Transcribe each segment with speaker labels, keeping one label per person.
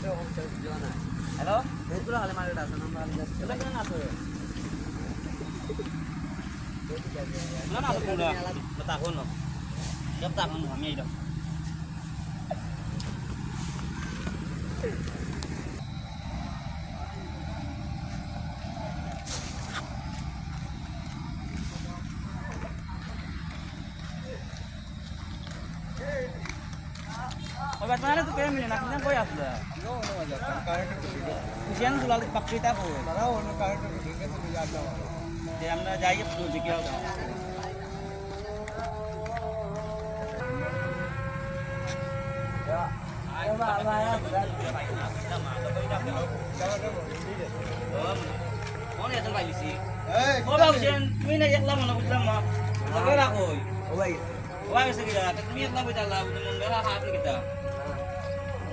Speaker 1: Halo? Itu lah kali mana dah sana kali dah. Coba jangan apa. Mana aku udah bertahun loh. Dia bertahun kami itu. Obat mana tuh kayak milih naknya kau ya sudah.
Speaker 2: No aja kan current to video.
Speaker 1: Usian tuh lalu pak cerita aku.
Speaker 2: Mara ono current to video ke to yaad dawa.
Speaker 1: Dia amna jaya tuh dikira udah. Ya. Ayo apa ya berat. Mau nih sampai sih. Oh bagusan, ini aja lama nak lama. Negara aku. Oh baik. Wah bisa kita, tapi lang kita lah, udah nggak hati kita.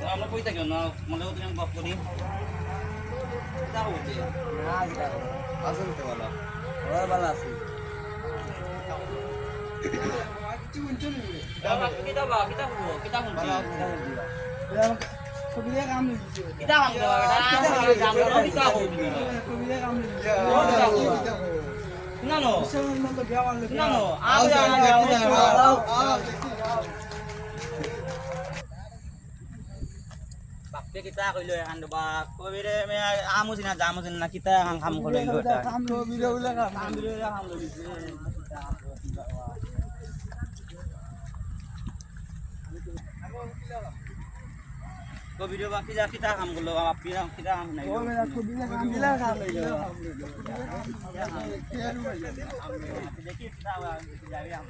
Speaker 1: Lama po kita gana, malawat yung bako ni. Tahu dia. Nah kita.
Speaker 2: Asal te wala.
Speaker 1: Oh balas. Kita ba, kita hunti.
Speaker 2: Kubiya काम नहीं
Speaker 1: Kita हम दो, kita hunti.
Speaker 2: Kubiya काम नहीं
Speaker 1: Nano?
Speaker 2: मतलब क्या वाले
Speaker 1: Nano? Bakti kita kulo yang ando ba. Ko bire me amu sina jamu sina kita ang kamu kulo yang goda.
Speaker 2: को वीडियो वाला काम
Speaker 1: Kamu bire ang lo bise. Ko video ba kita kamu kulo api kita kamu nai.
Speaker 2: वो मेरा कुबिया काम मिला काम नहीं
Speaker 1: Jadi kita jadi yang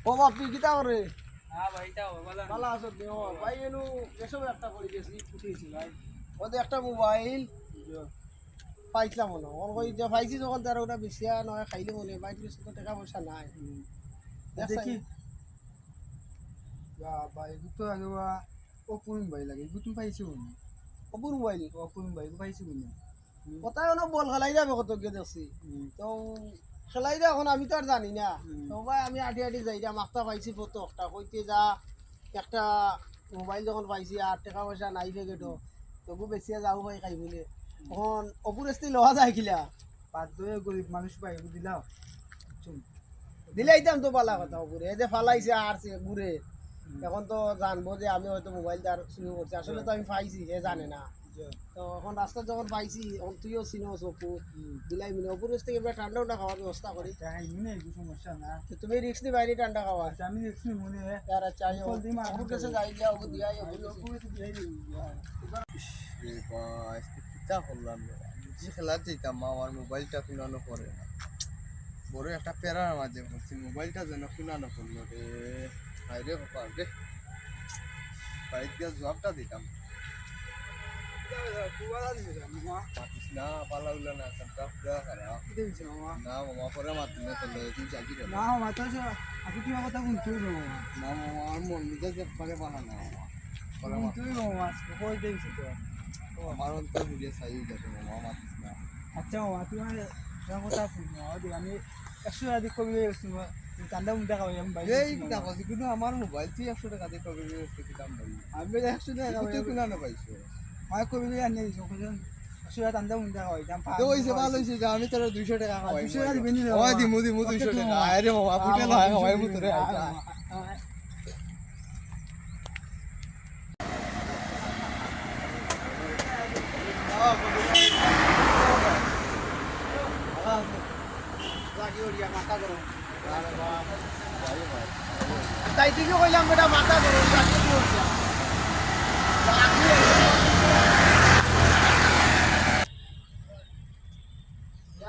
Speaker 2: ও বাপি কিটা করে
Speaker 1: হ্যাঁ ভাই তাও বলা
Speaker 2: ভালো আছো দেও ভাই এনু এসব একটা করে গেছি উঠেছি ভাই ওদের একটা মোবাইল পাইছিলাম মনে ওর কই যে পাইছি যখন তার ওটা বেশিয়া নয় খাইলে মনে বাইক বেশি তো টাকা পয়সা নাই দেখি ভাই তো আগে অপুর মোবাইল লাগে তুমি পাইছি মনে অপুর মোবাইল পাইছি মনে কোথায় অনেক বল খেলাই যাবে কত গিয়ে দেখছি তো খেলাই দে এখন আমি তো আর জানি না তো ভাই আমি আটি আটি যাই যা মাস্তা পাইছি ফটো একটা কইতে যা একটা মোবাইল যখন পাইছি আর টাকা পয়সা নাই পেকেটও তবু বেশিয়া যাও ভাই খাই বলে এখন অপুর এসে লওয়া যায় কিলা বাধ্য হয়ে গরিব মানুষ পাইব দিলাম দিলাইতাম তো পালা কথা অপুরে এই যে ফালাইছে আর ঘুরে এখন তো জানবো যে আমি হয়তো মোবাইল তার শুরু করছি আসলে তো আমি পাইছি এ জানে না তো এখন রাস্তা যখন পাইছি এখন তুইও চিনোস অপু দিলাই মিলে অপুর কাছ থেকে ঠান্ডা উন্ডা খাওয়ার ব্যবস্থা করি সমস্যা না তুমি রিক্স নি বাইরে ঠান্ডা খাওয়া আমি রিক্স নি মনে यार अच्छा অপুর কাছে যাই যা অপু দিয়াই অপুর কাছে দিয়াই কিতা করলাম বুঝি খেলা যেতাম আমার মোবাইলটা কিনানো পরে না বড় একটা প্যারার মাঝে পড়ছি মোবাইলটা যেন কিনানো পড়লো রে বাইরে কপাল রে বাইক দিয়ে জবাবটা দিতাম মাতিস না পালা উল্লা না সবটা পুরা খারাপ না মামা পরে মাতি না তাহলে তুই চাকরি কর না মাথা আপনি কি কথা বলছো না মামা আর মন নিজে যে পারে পানা না পরে তুই মামা কই দেইছিস তো আমার অন্তর বুঝে চাই যাবে মামা মাতিস না আচ্ছা মামা তুই মানে কথা শুনো আমি 100 টাকা কবি গেছি কান্দা মুন্ডা খাওয়াই আমি ভাই এই টাকা কিন্তু আমার মোবাইল তুই 100 টাকা দিয়ে কবি গেছি কিতাম ভাই আমি 100 টাকা তুই কিনা না পাইছো আমি কবি দিয়ে আনি দিছো কোন 100 টাকা কান্দা মুন্ডা খাওয়াই দাম তো হইছে ভালো হইছে যে আমি তোর 200 টাকা খাওয়াই 200 টাকা দিবি না ওই দিমু 200 টাকা আরে মামা ফুটে না খাওয়াই মু তোরে তাই তুই কইলাম বেটা মাথা ধরো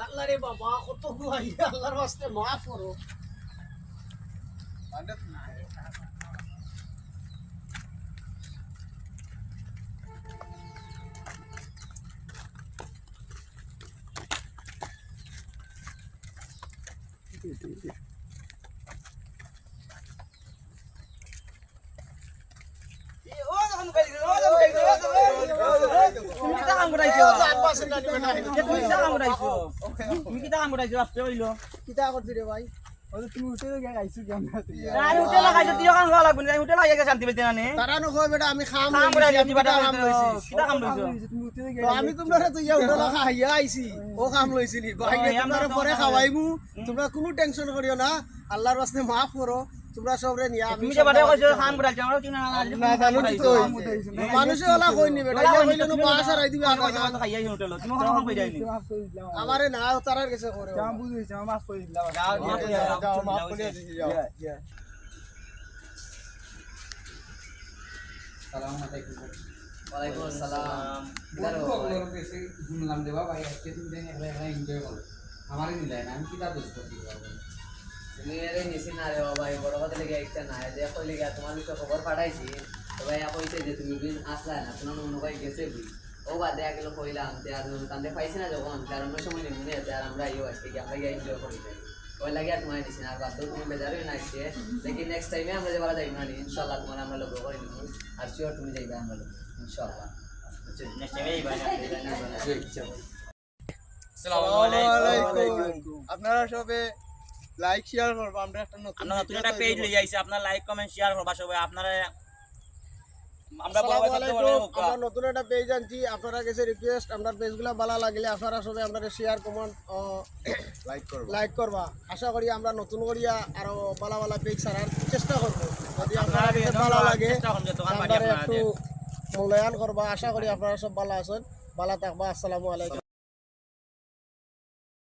Speaker 2: আল্লাহ রে বাবা কত গুয়াই আল্লাহর ওয়াস্তে মাফ করো Kita kamu dah itu.
Speaker 1: তুমি কিটা কাম করাইছো আসতে হইলো
Speaker 2: কিতা করছি রে ভাই ওই তুমি উঠে গিয়ে আইছো কেমন তুই
Speaker 1: আরে হোটেল লাগাইছো তুইও কাম করা লাগবে না হোটেল লাগিয়ে শান্তি পেতে না নে
Speaker 2: তারা নকয় বেটা আমি খাম
Speaker 1: কাম করাইছো
Speaker 2: আমি
Speaker 1: দিবাটা
Speaker 2: কাম লইছি
Speaker 1: কিটা কাম লইছো
Speaker 2: তুমি উঠে গিয়ে তো আমি তোমরা তুই উঠে লাগা হাইয়া আইছি ও কাম লইছিলি বাইরে তোমরা পরে খাওয়াইমু তোমরা কোনো টেনশন করিও না আল্লাহর রাস্তে মাফ করো তোমরা সবরে নিয়া আমি
Speaker 1: তুমি যে বারে কইছো কাম করাইছো আমরা চিনা
Speaker 2: না জানো তো মানুষে ওলা কই নি বেটা ইয়া কইলে নো পাস আর দিবি আর
Speaker 1: খাইয়াই হোটেল তুমি কোন কই যাইনি
Speaker 2: আমারে না তারার কাছে করে
Speaker 3: কাম বুঝাইছে আমার মাফ করে দিলাম
Speaker 2: যাও মাফ করে দিছি যাও
Speaker 4: ওয়ালাইকুম আসসালাম শুনলাম দেবা ভাই আজকে তুমি জানি একলা একলা এনজয় করো আমারই মিলাই না আমি কিতা বুঝতে পারি তুমি এর নিছি না রে ভাই বড় কথা লেগে একটা না যে কইলে গিয়া তোমার লিখে খবর পাঠাইছি তো ভাই কইতে যে তুমি দিন আসলা না তোমার মনে হয় গেছে বুঝি ও বাদে আগেলো কইলাম তে আর তান্তে পাইছি না যখন তার অন্য সময় নিমনে আর আমরা ইও আজকে কি আমরা গিয়া এনজয় করি যাই ওই লাগে আর তোমার নিছি না আর বাদ তুমি বেজারই না আজকে লেকিন নেক্সট টাইমে আমরা যে বলা যাই না ইনশাআল্লাহ তোমার আমরা লোক করে দিব আর শিওর তুমি যাইবা আমরা লোক ইনশাআল্লাহ
Speaker 1: নেক্সট টাইম এই ভাই
Speaker 2: আসসালামু আলাইকুম আপনারা সবে লাইক শেয়ার করবা আমরা একটা নতুন
Speaker 1: আমরা নতুন একটা পেজ লই আইছি আপনারা লাইক কমেন্ট শেয়ার করবা সবাই আপনারা আমরা
Speaker 2: আসসালামু আলাইকুম আমরা নতুন একটা পেজ আনছি আপনারা কাছে রিকোয়েস্ট আমরা পেজগুলো ভালো লাগলে আপনারা সবাই আমরা শেয়ার কমেন্ট লাইক করবা আশা করি আমরা নতুন করিয়া আরো ভালো ভালো পেজ ছাড়ার চেষ্টা করব যদি আপনারা কাছে ভালো লাগে আমরা একটু মূল্যায়ন করবা আশা করি আপনারা সব ভালো আছেন ভালো থাকবা আসসালামু আলাইকুম